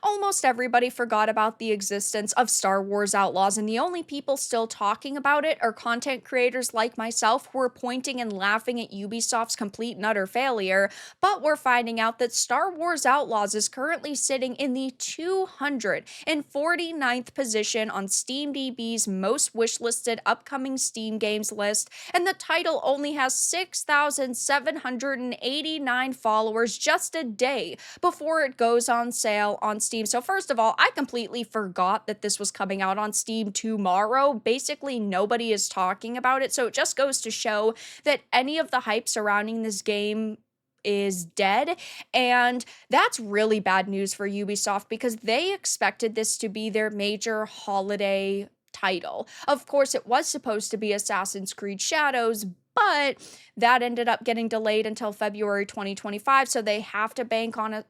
Almost everybody forgot about the existence of Star Wars Outlaws, and the only people still talking about it are content creators like myself who are pointing and laughing at Ubisoft's complete and utter failure. But we're finding out that Star Wars Outlaws is currently sitting in the 249th position on SteamDB's most wishlisted upcoming Steam games list, and the title only has 6,789 followers just a day before it goes on sale on Steam. So first of all, I completely forgot that this was coming out on Steam tomorrow. Basically, nobody is talking about it. So it just goes to show that any of the hype surrounding this game is dead. And that's really bad news for Ubisoft because they expected this to be their major holiday title. Of course, it was supposed to be Assassin's Creed Shadows, but that ended up getting delayed until February 2025, so they have to bank on a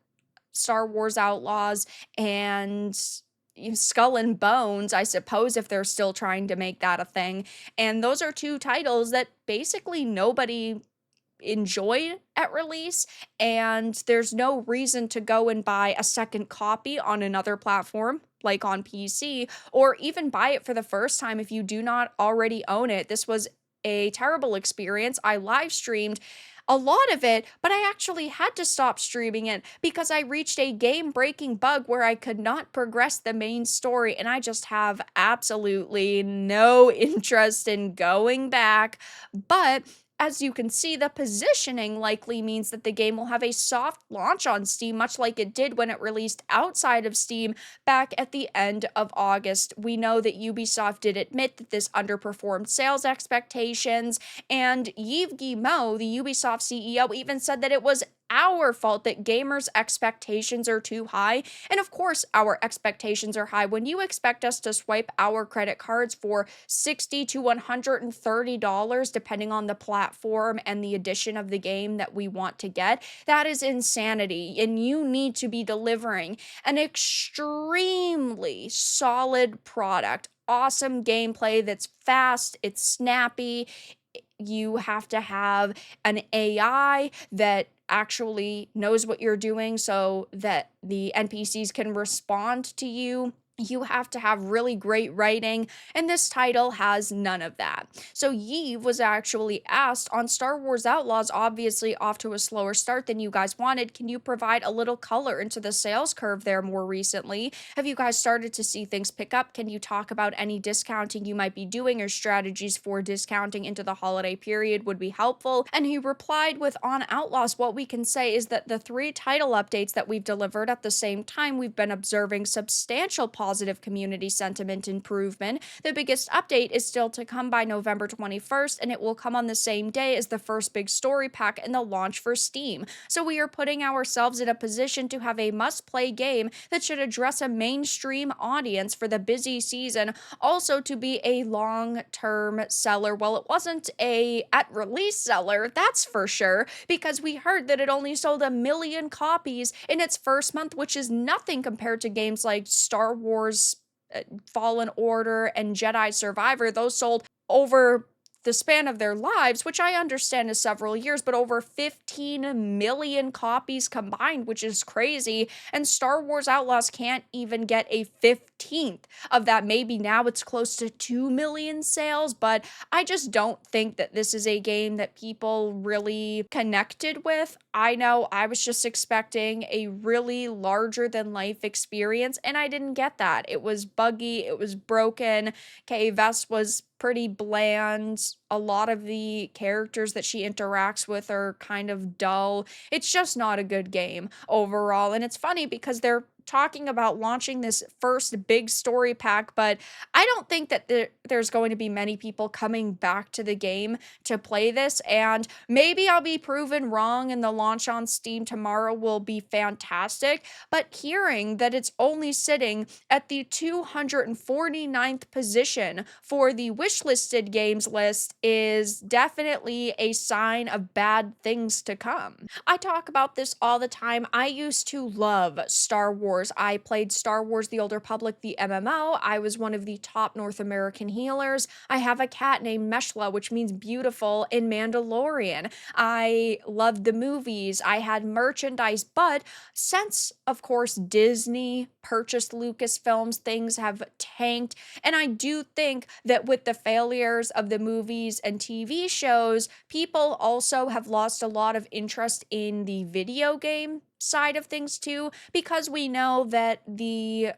Star Wars Outlaws and Skull and Bones, I suppose, if they're still trying to make that a thing. And those are two titles that basically nobody enjoyed at release, and there's no reason to go and buy a second copy on another platform like on PC, or even buy it for the first time if you do not already own it. This was a terrible experience. I live streamed a lot of it, but I actually had to stop streaming it because I reached a game-breaking bug where I could not progress the main story, and I just have absolutely no interest in going back. But as you can see, the positioning likely means that the game will have a soft launch on Steam, much like it did when it released outside of Steam back at the end of August. We know that Ubisoft did admit that this underperformed sales expectations, and Yves Guillemot, the Ubisoft CEO, even said that it was our fault that gamers' expectations are too high. And of course, our expectations are high. When you expect us to swipe our credit cards for $60 to $130, depending on the platform and the edition of the game that we want to get, that is insanity. And you need to be delivering an extremely solid product. Awesome gameplay that's fast, it's snappy. You have to have an AI that actually knows what you're doing so that the NPCs can respond to you. You have to have really great writing, and this title has none of that. So Yves was actually asked on Star Wars Outlaws, obviously off to a slower start than you guys wanted. Can you provide a little color into the sales curve there more recently? Have you guys started to see things pick up? Can you talk about any discounting you might be doing or strategies for discounting into the holiday period would be helpful? And he replied with, on Outlaws, what we can say is that the 3 title updates that we've delivered at the same time, we've been observing substantial positive community sentiment improvement. The biggest update is still to come by November 21st, and it will come on the same day as the first big story pack and the launch for Steam. So we are putting ourselves in a position to have a must-play game that should address a mainstream audience for the busy season, also to be a long-term seller. Well, it wasn't a at-release seller, that's for sure, because we heard that it only sold 1 million copies in its first month, which is nothing compared to games like Star Wars Fallen Order and Jedi Survivor. Those sold over the span of their lives, which I understand is several years, but over 15 million copies combined, which is crazy. And Star Wars Outlaws can't even get a 15th of that. Maybe now it's close to 2 million sales, but I just don't think that this is a game that people really connected with. I know I was just expecting a really larger than life experience, and I didn't get that. It was buggy, it was broken. Kay Vess was pretty bland. A lot of the characters that she interacts with are kind of dull. It's just not a good game overall. And it's funny because they're talking about launching this first big story pack, but I don't think that there's going to be many people coming back to the game to play this, and maybe I'll be proven wrong and the launch on Steam tomorrow will be fantastic, but hearing that it's only sitting at the 249th position for the wishlisted games list is definitely a sign of bad things to come. I talk about this all the time. I used to love Star Wars Wars. I played Star Wars The Old Republic, the MMO. I was one of the top North American healers. I have a cat named Meshla, which means beautiful in Mandalorian. I loved the movies. I had merchandise, but since, of course, Disney purchased Lucasfilms, things have tanked. And I do think that with the failures of the movies and TV shows, people also have lost a lot of interest in the video game side of things too, because we know that the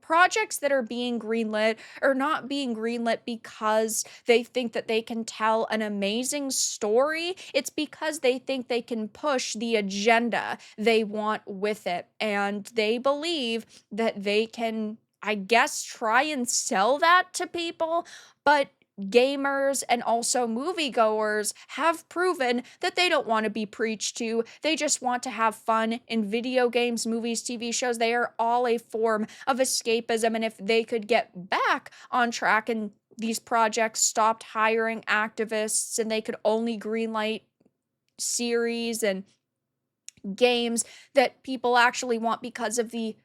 projects that are being greenlit are not being greenlit because they think that they can tell an amazing story. It's because they think they can push the agenda they want with it. And they believe that they can, I guess, try and sell that to people. But gamers and also moviegoers have proven that they don't want to be preached to. They just want to have fun in video games, movies, TV shows. They are all a form of escapism. And if they could get back on track and these projects stopped hiring activists and they could only greenlight series and games that people actually want because of the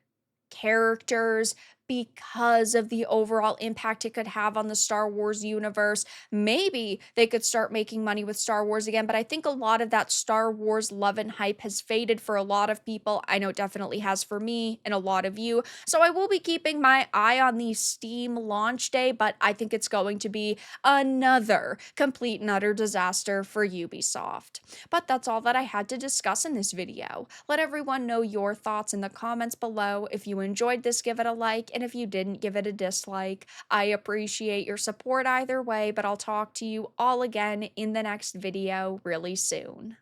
characters, because of the overall impact it could have on the Star Wars universe. Maybe they could start making money with Star Wars again, but I think a lot of that Star Wars love and hype has faded for a lot of people. I know it definitely has for me and a lot of you. So I will be keeping my eye on the Steam launch day, but I think it's going to be another complete and utter disaster for Ubisoft. But that's all that I had to discuss in this video. Let everyone know your thoughts in the comments below. If you enjoyed this, give it a like, and if you didn't, give it a dislike. I appreciate your support either way, but I'll talk to you all again in the next video really soon.